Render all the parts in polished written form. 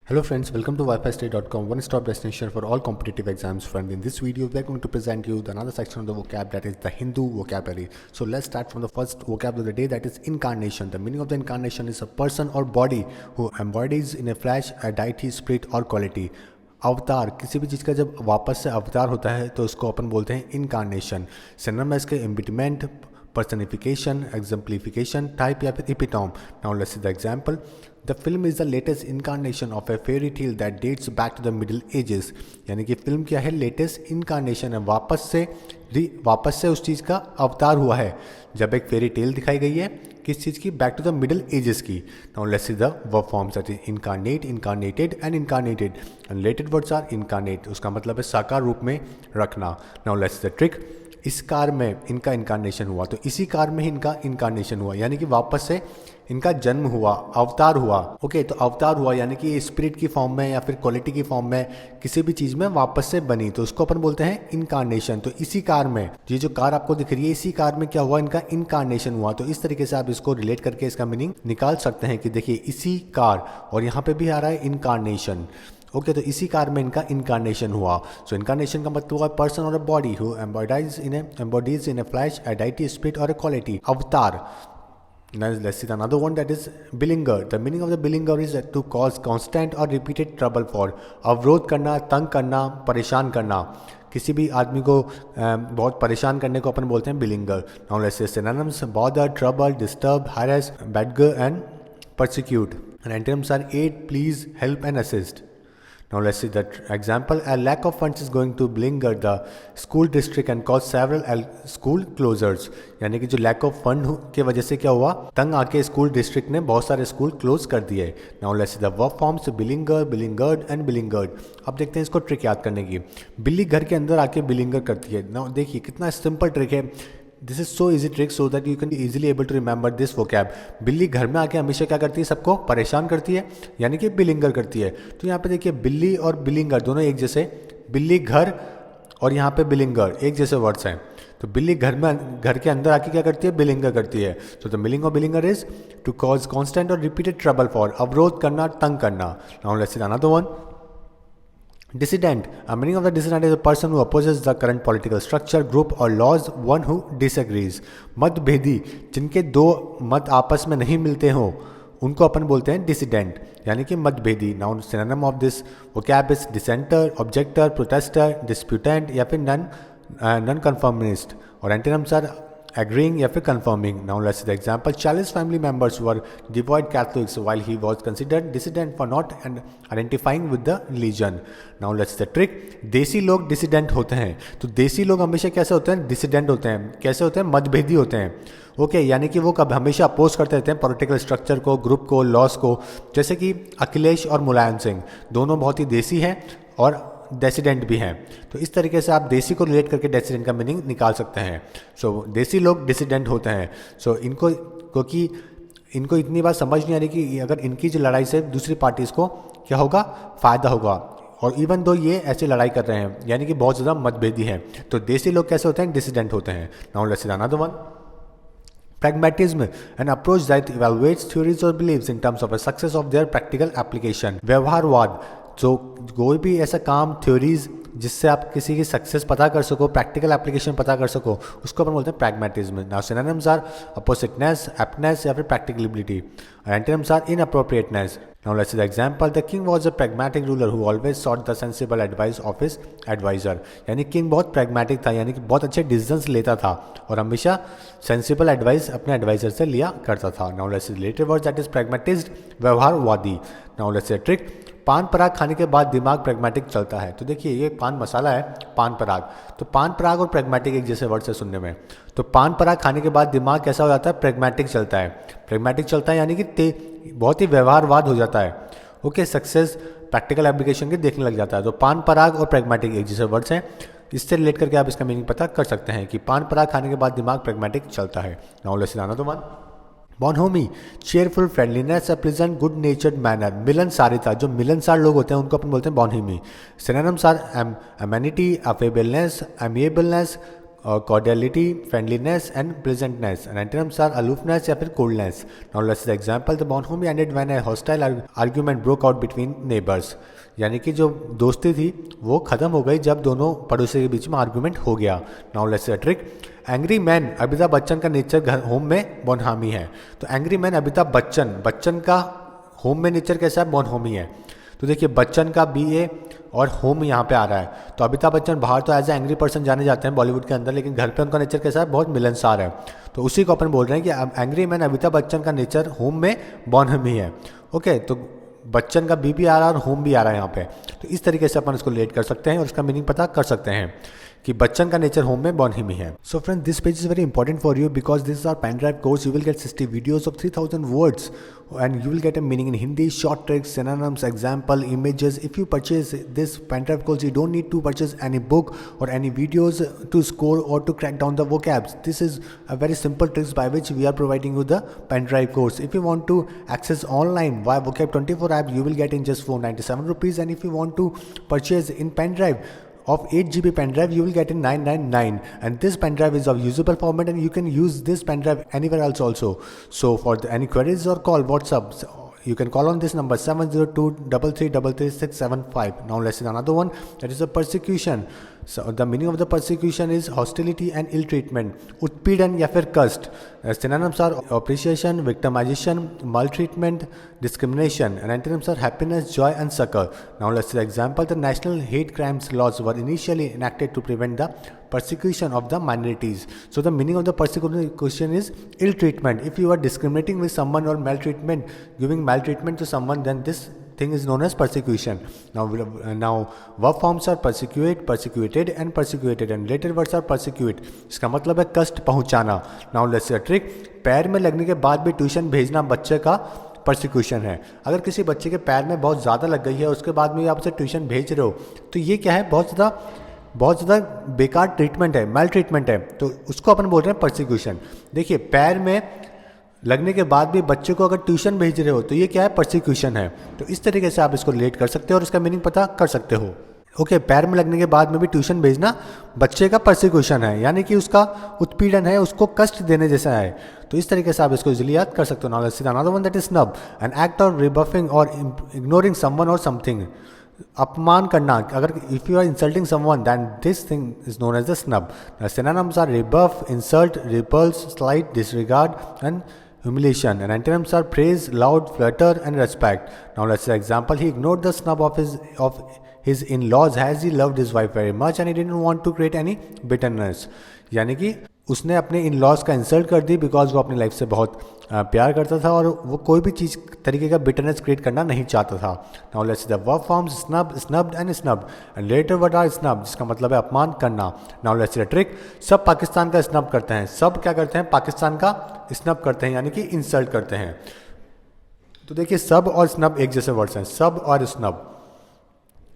Hello friends, welcome to wifistudy.com, one-stop destination for all competitive exams. Friend, in this video, we are going to present you another section of the vocab, that is the Hindu vocabulary. So let's start from the first vocab of the day, that is incarnation. The meaning of the incarnation is a person or body who embodies in a flash a deity, spirit or quality. अवतार, किसी भी चीज़ का जब वापस से अवतार होता है तो उसको अपन बोलते हैं इनकारनेशन. सिनोनिम है इसके एम्बिटमेंट, personification, exemplification, type या फिर epitome. Now let's see the example. The film is the latest incarnation of a fairy tale that dates back to the Middle Ages. यानी कि फिल्म क्या है, लेटेस्ट इनकारनेशन है, वापस से उस चीज़ का अवतार हुआ है जब एक फेरी टेल दिखाई गई है किस चीज़ की, back to the middle ages की. Now let's see the verb forms, that is incarnate, incarnated and incarnated. And related words are incarnate, उसका मतलब है साकार रूप में रखना. Now let's see the trick. इस कार में इनका इनकारनेशन हुआ, तो इसी कार में ही इनका इनकारनेशन हुआ, यानी कि वापस से इनका जन्म हुआ, अवतार हुआ. ओके, तो अवतार हुआ यानी कि स्पिरिट की फॉर्म में या फिर क्वालिटी की फॉर्म में किसी भी चीज़ में वापस से बनी, तो उसको अपन बोलते हैं इनकारनेशन. तो इसी कार में, ये जो कार आपको दिख रही है, इसी कार में क्या हुआ, इनका इनकारनेशन हुआ. तो इस तरीके से आप इसको रिलेट करके इसका मीनिंग निकाल सकते हैं कि देखिए इसी कार, और यहाँ पे भी आ रहा है इनकारनेशन. ओके, तो इसी कार में इनका इनकारनेशन हुआ. सो इनकारनेशन का मतलब हुआ पर्सन और a body who embodies in A flash a deity, spirit और ए क्वालिटी, अवतार. Now let's see another one, that is billinger. The meaning of the billinger is to cause constant or repeated trouble for. अवरोध करना, तंग करना, परेशान करना. किसी भी आदमी को बहुत परेशान करने को अपन बोलते हैं बिलिंगर. Now let's see synonyms: bother, trouble, disturb, harass, badger and persecute. And antonyms are aid, please, help and assist. Now let's see that example. A lack of funds is going to blinger the school district and cause several school closures. यानी कि जो lack of fund के वजह से क्या हुआ, तंग आके स्कूल डिस्ट्रिक्ट ने बहुत सारे स्कूल क्लोज कर दिए. Now let's see the verb forms beleaguer, beleaguered and beleaguered. अब देखते हैं इसको ट्रिक याद करने की. बिल्ली घर के अंदर आके बिलिंगर करती है. Now देखिए कितना सिंपल ट्रिक है. This is so easy trick so that you can easily able to remember this vocab. बिल्ली घर में आके हमेशा क्या करती है, सबको परेशान करती है, यानी कि बिलिंगर करती है. तो यहाँ पे देखिए बिल्ली और बिलिंगर दोनों एक जैसे, बिल्ली घर और यहाँ पे बिलिंगर एक जैसे वर्ड्स हैं. तो बिल्ली घर के अंदर आके क्या करती है, बिलिंगर करती है. So the meaning of beleaguer is to cause constant और रिपीटेड ट्रबल फॉर, अवरोध करना, तंग करना. Now let's see another one. Dissident. A meaning of the dissident is a person who opposes the current political structure, group or laws, one who disagrees. मतभेदी, जिनके दो मत आपस में नहीं मिलते हो, उनको अपन बोलते हैं डिसिडेंट, यानी कि मतभेदी. Now synonym of this vocab is dissenter, objector, protester, disputant या फिर नॉन कन्फर्मिस्ट. और एंटोनिम्स आर agreeing या फिर confirming. Now let's see the example. Charles' family members were devout Catholics while he was considered dissident for not identifying with the religion. Now let's see the trick. देसी लोग dissident होते हैं. तो देसी लोग हमेशा कैसे होते हैं, डिसिडेंट होते हैं. कैसे होते हैं, मतभेदी होते हैं. ओके, यानी कि वो कब हमेशा अपोज करते रहते हैं पॉलिटिकल स्ट्रक्चर को, ग्रुप को, लॉस को. जैसे कि अखिलेश और मुलायम सिंह दोनों बहुत ही देसी हैं और डेसिडेंट भी हैं. तो इस तरीके से आप देसी को रिलेट करके डेसिडेंट का मीनिंग निकाल सकते हैं. सो देसी लोग डिसिडेंट होते हैं. सो इनको, क्योंकि इनको इतनी बात समझ नहीं आ रही कि अगर इनकी जो लड़ाई से दूसरी पार्टीज को क्या होगा, फ़ायदा होगा, और इवन दो ये ऐसे लड़ाई कर रहे हैं, यानी कि बहुत ज़्यादा मतभेदी हैं. तो देसी लोग कैसे होते हैं, डिसिडेंट होते हैं. Now let's see another one. Pragmatism, an approach that evaluates theories or beliefs in terms of a success of their practical application. व्यवहारवाद, जो कोई भी ऐसा काम, थ्योरीज जिससे आप किसी की सक्सेस पता कर सको, प्रैक्टिकल एप्लीकेशन पता कर सको, उसको अपन बोलते हैं pragmatism. Now synonyms are appositeness, aptness या फिर प्रैक्टिकलिबिलिटी. और antonyms are inappropriateness. Now let's see the example. The king was a pragmatic ruler who always sought the sensible advice of his advisor. यानी किंग बहुत pragmatic था, यानी कि बहुत अच्छे डिसीजंस लेता था और हमेशा सेंसिबल एडवाइस अपने एडवाइजर से लिया करता था. Now let's see the related word, that is pragmatist, व्यवहारवादी. Now let's see a trick. पान पराग खाने के बाद दिमाग प्रैग्मेटिक चलता है. तो देखिए ये पान मसाला है, पान पराग. तो पान पराग और प्रैग्मेटिक एक जैसे वर्ड से सुनने में. तो पान पराग खाने के बाद दिमाग कैसा हो जाता है, प्रैग्मेटिक चलता है. प्रैग्मेटिक चलता है यानी कि बहुत ही व्यवहारवाद हो जाता है. ओके, सक्सेस प्रैक्टिकल एप्लीकेशन के देखने लग जाता है. तो पान पराग और प्रैग्मेटिक एक जैसे वर्ड्स हैं. इससे रिलेट करके आप इसका मीनिंग पता कर सकते हैं कि पान पराग खाने के बाद दिमाग प्रैग्मेटिक चलता है. Now let's see another one. bonhomie, cheerful friendliness, a pleasant good natured manner. मिलनसारिता, जो मिलनसार लोग होते हैं उनको अपन बोलते हैं bonhomie. Synonyms are amenity, affableness, amiableness, cordiality, friendliness and pleasantness. And antonyms are aloofness या फिर coldness. Now let's see the example. The bonhomie ended when a hostile argument broke out between neighbors. यानी कि जो दोस्ती थी वो ख़त्म हो गई जब दोनों पड़ोसी के बीच में आर्गूमेंट हो गया. Now let's C a trick. Angry man, Amitabh Bachchan का नेचर घर होम में बोनहामी है. तो एंग्री मैन अमिताभ बच्चन का होम में नेचर कैसा है? बोनहोमी है. तो देखिए बच्चन का BA और होम यहाँ पे आ रहा है. तो अमिताभ बच्चन बाहर तो एज ए एंग्री पर्सन जाने जाते हैं बॉलीवुड के अंदर, लेकिन घर पे उनका नेचर कैसा है? बहुत मिलनसार है. तो उसी को अपन बोल रहे हैं कि एंग्री मैन अमिताभ बच्चन का नेचर होम में बोनहोमी है. ओके, तो बच्चन का B भी आ रहा है और होम भी आ रहा है यहाँ पे. तो इस तरीके से अपन इसको रिलेट कर सकते हैं और इसका मीनिंग पता कर सकते हैं कि बच्चन का नेचर होम में बोनहोमी है. So friend, this page is very important for you because this is our pen drive course. You will get 60 videos of 3000 words and you will get a meaning in Hindi, short tricks, synonyms, example, images. If you purchase this pen drive course, you don't need to purchase any book or any videos to score or to crack down the vocabs. This is a very simple tricks by which we are providing you the pen drive course. If you want to access online via Vocab 24 app, you will get in just 497 rupees. And if you want to purchase in pen drive of 8 GB pen drive, you will get in 999. And this pen drive is of usable format and you can use this pen drive anywhere else also. So for any queries or call WhatsApp, you can call on this number 702-3333-675. Now let's see another one, that is a persecution. So the meaning of the persecution is hostility and ill treatment. उत्पीड़न या फिर कष्ट. Synonyms are appreciation, victimization, maltreatment, discrimination. And antonyms are happiness, joy and succor. Now let's see the example. The national hate crimes laws were initially enacted to prevent the persecution of the minorities. So the meaning of the persecution is ill treatment. If you are discriminating with someone or maltreatment, giving maltreatment to someone, then this thing is known as persecution. Now verb forms are persecute, persecuted and persecuted, and related words are persecute. इसका मतलब है कष्ट पहुंचाना. Now let's see a trick. पैर में लगने के बाद भी ट्यूशन भेजना बच्चे का परसिक्यूशन है. अगर किसी बच्चे के पैर में बहुत ज़्यादा लग गई है उसके बाद में आप उसे ट्यूशन भेज रहे हो, तो ये क्या है? बहुत ज़्यादा बेकार ट्रीटमेंट है, मेल ट्रीटमेंट है. तो उसको अपन बोल रहे हैं परसिक्यूशन. देखिए पैर में लगने के बाद भी बच्चे को अगर ट्यूशन भेज रहे हो तो ये क्या है? परसिक्यूशन है. तो इस तरीके से आप इसको रिलेट कर सकते हो और इसका मीनिंग पता कर सकते हो. ओके, पैर में लगने के बाद में भी ट्यूशन भेजना बच्चे का परसिक्यूशन है, यानी कि उसका उत्पीड़न है, उसको कष्ट देने जैसा है. तो इस तरीके से आप इसको इजीली याद कर सकते हो. Now let's see another one, that is snub, an act of rebuffing और इग्नोरिंग समवन और समथिंग. अपमान करना. अगर if you are insulting someone then this thing is known as the snub. Synonyms are rebuff, insult, repulse, slight, disregard and humiliation. And antonyms are praise, loud, flutter and respect. Now let's say example. He ignored the snub of his in-laws as he loved his wife very much and he didn't want to create any bitterness. यानी कि उसने अपने in laws का insult कर दी because वो अपनी life से बहुत प्यार करता था और वो कोई भी चीज़ तरीके का बिटरनेस क्रिएट करना नहीं चाहता था. Now let's see the verb forms snub, snubbed and snubbed. And latter word are snub, जिसका मतलब है अपमान करना. Now let's see the trick. सब पाकिस्तान का स्नब करते हैं. सब क्या करते हैं? पाकिस्तान का स्नब करते हैं, यानी कि इंसल्ट करते हैं. तो देखिए सब और स्नब एक जैसे वर्ड्स हैं, सब और स्नब.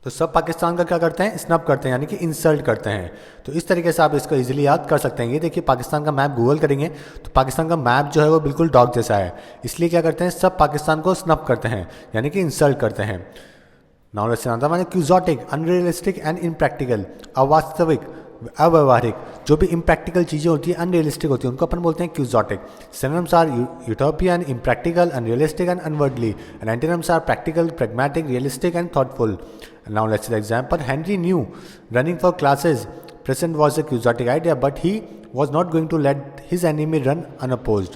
तो सब पाकिस्तान का क्या करते हैं? स्नब करते हैं, यानी कि इंसल्ट करते हैं. तो इस तरीके से आप इसको इजीली याद कर सकते हैं. ये देखिए पाकिस्तान का मैप गूगल करेंगे तो पाकिस्तान का मैप जो है वो बिल्कुल डॉग जैसा है. इसलिए क्या करते हैं? सब पाकिस्तान को स्नब करते हैं, यानी कि इंसल्ट करते हैं. Now let's see another one, quixotic, unrealistic and impractical. अवास्तविक, अव्यवहारिक. जो भी इम्प्रैक्टिकल चीज़ें होती हैं, अनरियलिस्टिक होती है, उनको अपन बोलते हैं quixotic. Synonyms are utopian, impractical, unrealistic and unworldly. And antonyms are practical, pragmatic, realistic and thoughtful. Now let's see the example. Henry knew running for classes present was a quixotic idea, but he was not going to let his enemy run unopposed.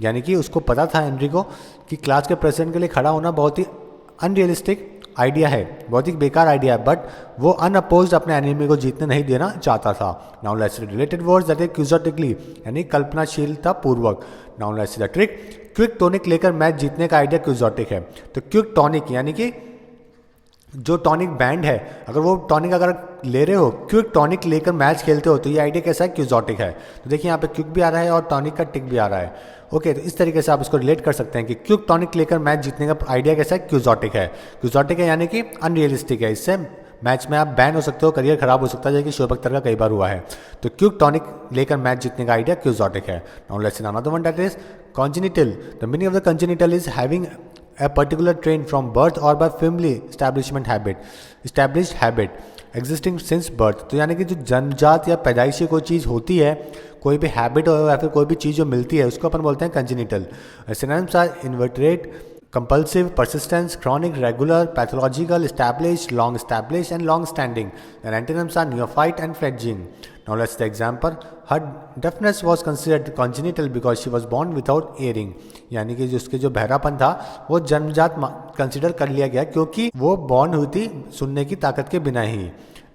यानी कि उसको पता था Henry को कि class के president के लिए खड़ा होना बहुत ही अनरियलिस्टिक आइडिया है, बहुत ही बेकार आइडिया है, बट वो अनअपोज्ड अपने एनिमी को जीतने नहीं देना चाहता था. Now let's see related words, that is quixotically, यानी कल्पनाशीलता पूर्वक. Now let's see the trick. Quick tonic लेकर मैच जीतने का आइडिया क्यूजोटिक है. तो क्विक टॉनिक यानी कि जो टॉनिक बैंड है, अगर वो टॉनिक अगर ले रहे हो, क्विक टॉनिक लेकर मैच खेलते हो, तो ये आइडिया कैसा है? क्यूजोटिक है. तो देखिए यहाँ पे क्विक भी आ रहा है और टॉनिक का टिक भी आ रहा है. ओके, तो इस तरीके से आप इसको रिलेट कर सकते हैं कि क्विक टॉनिक लेकर मैच जीतने का आइडिया कैसा है? क्यूजोटिक है. क्यूजोटिक है यानी कि अनरियलिस्टिक है. इससे मैच में आप बैन हो सकते हो, करियर खराब हो सकता है, जैसे शोएब अख्तर का कई बार हुआ है. तो क्विक टॉनिक लेकर मैच जीतने का आइडिया क्यूजोटिक है. Now let's see another one, that is congenital. The meaning of the congenital is having a particular trait from birth or by family established habit. Existing since birth. तो यानी कि जो जन्मजात या पैदाइशी कोई चीज़ होती है, कोई भी हैबिट हो या फिर कोई भी चीज़ जो मिलती है, उसको अपन बोलते हैं congenital. Synonyms are inveterate, compulsive, persistence, chronic, regular, pathological, established, and long standing. And antonyms are neophyte and fledgling. Now let's the example. Her deafness was considered congenital because she was born without hearing. यानी कि जो उसके जो बहरापन था वो जन्मजात consider कर लिया गया क्योंकि वो बॉर्न हुई थी सुनने की ताकत के बिना ही।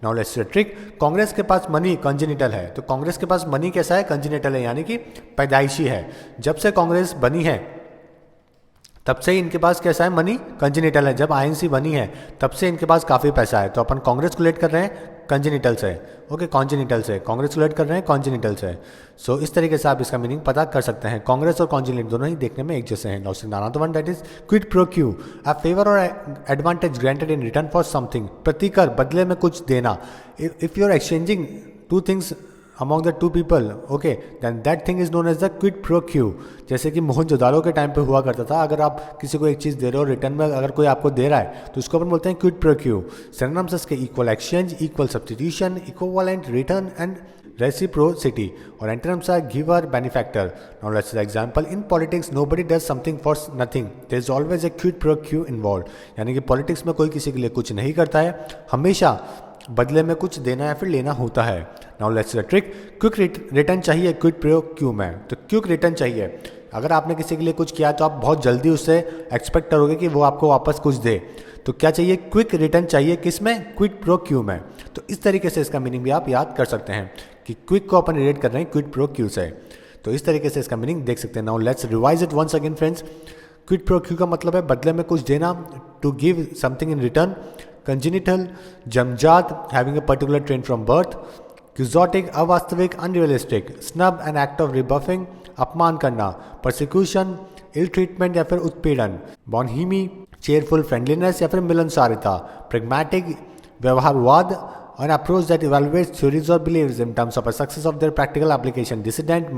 Now let's trick. कांग्रेस के पास मनी कंजेनिटल है, तो कांग्रेस के पास मनी कैसा है? कंजेनिटल है, यानी कि पैदाइशी है। जब से कांग्रेस बनी है तब से ही इनके पास कैसा है? मनी कंजेनिटल है। जब आईएनसी बनी है तब से इनके पास काफ़ी पैसा है। तो अपन कांग्रेस को लेट कर रहे हैं कंजेनिटल से, ओके, कॉन्जेनिटल से। कांग्रेस को लेट कर रहे हैं कॉन्जेनिटल से। सो इस तरीके से आप इसका मीनिंग पता कर सकते हैं। कांग्रेस और कॉन्जेनिटल दोनों ही देखने में एक जैसे हैं। Now one that is quid pro quo, a favour और advantage granted in return for something. प्रतिकर, बदले में कुछ देना। If you are exchanging two things among the two people, okay, then that thing is known as the quid pro quo। जैसे कि मोहनजोदाड़ो के time पे हुआ करता था, अगर आप किसी को एक चीज़ दे रहे हो, रिटर्न में अगर कोई आपको दे रहा है तो उसको अपन बोलते हैं क्विड प्रो क्यू। सिनोनिम्स इसके equal exchange, equal substitution, equivalent return and reciprocity. और antonyms are giver, benefactor. Now let's the example. In politics nobody does something for nothing, there is always a quid pro quo involve. यानी कि politics में कोई किसी के लिए कुछ नहीं करता है, हमेशा बदले में कुछ देना या फिर लेना होता है। Now let's the trick. Quick return चाहिए क्विड प्रो क्यू में, तो क्विक रिटर्न चाहिए। अगर आपने किसी के लिए कुछ किया तो आप बहुत जल्दी उससे एक्सपेक्ट करोगे कि वो आपको वापस कुछ दे, तो क्या चाहिए? क्विक रिटर्न चाहिए। किस में? क्विड प्रो क्यू में। तो इस तरीके से इसका मीनिंग भी आप याद कर सकते हैं कि क्विक को अपन रिलेट कर रहे हैं क्विड प्रो क्यू से। तो इस तरीके से इसका मीनिंग देख सकते हैं। Now let's revise it once again friends. Quid pro quo का मतलब है बदले में कुछ देना, to give something in return. Congenital, जन्मजात, having a particular trend from birth. Quixotic, अवास्तविक, unrealistic. Snub, an act of rebuffing, अपमान करना। परसिक्यूशन, इल ट्रीटमेंट या फिर उत्पीड़न। बॉनहीमी, चेयरफुल, फ्रेंडलीनेस या फिर मिलनसारिता। प्रेगमैटिक, व्यवहारवाद, an approach that evaluates theories or beliefs in terms of a success of their practical application. Dissident,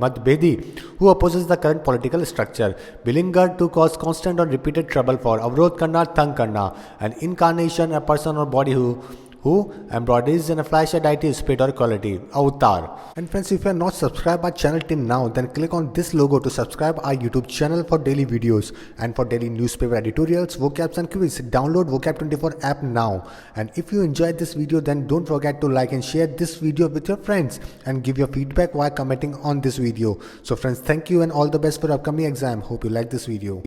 Matbedi, who opposes the current political structure. Billinger, to cause constant or repeated trouble for. Avrodh karna, tang karna. An incarnation, a person or body who embodies in a flash a deity, spirit or quality. Avatar. And friends, if you are not subscribed our channel till now, then click on this logo to subscribe our YouTube channel for daily videos and for daily newspaper editorials, vocabs and quiz. Download Vocab 24 app now. And if you enjoyed this video, then don't forget to like and share this video with your friends and give your feedback while commenting on this video. So friends, thank you and all the best for upcoming exam. Hope you like this video.